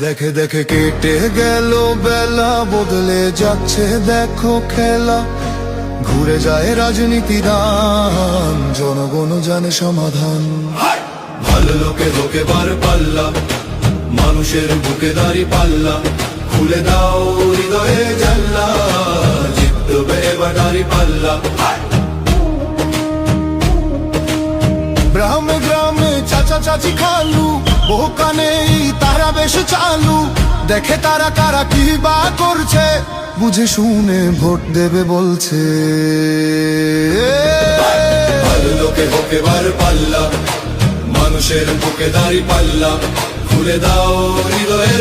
দেখে দেখে কেটে গেল বেলা, বদলে যাচ্ছে দেখো খেলা। ঘুরে যায় রাজনীতি রান, জনগণ জানে সমাধান। ভালো লোকে লোকে বার পাল্লা, মানুষের বুকে দাঁড়ি পাল্লা। খুলে দাও হৃদয়ে জানলা, জিতবে এবার দাঁড়ি পাল্লা। গ্রামে গ্রামে চাচা চাচি খালু, বহু কানে তারা বেশ চালু। দেখে তারা কারা কি বা করছে, বুঝে শুনে ভোট দেবে বলছে। ভালো লোকে হোকে বার পাল্লা, মানুষের বুকে দাঁড়ি পাল্লা। খুলে দাও হৃদয়ে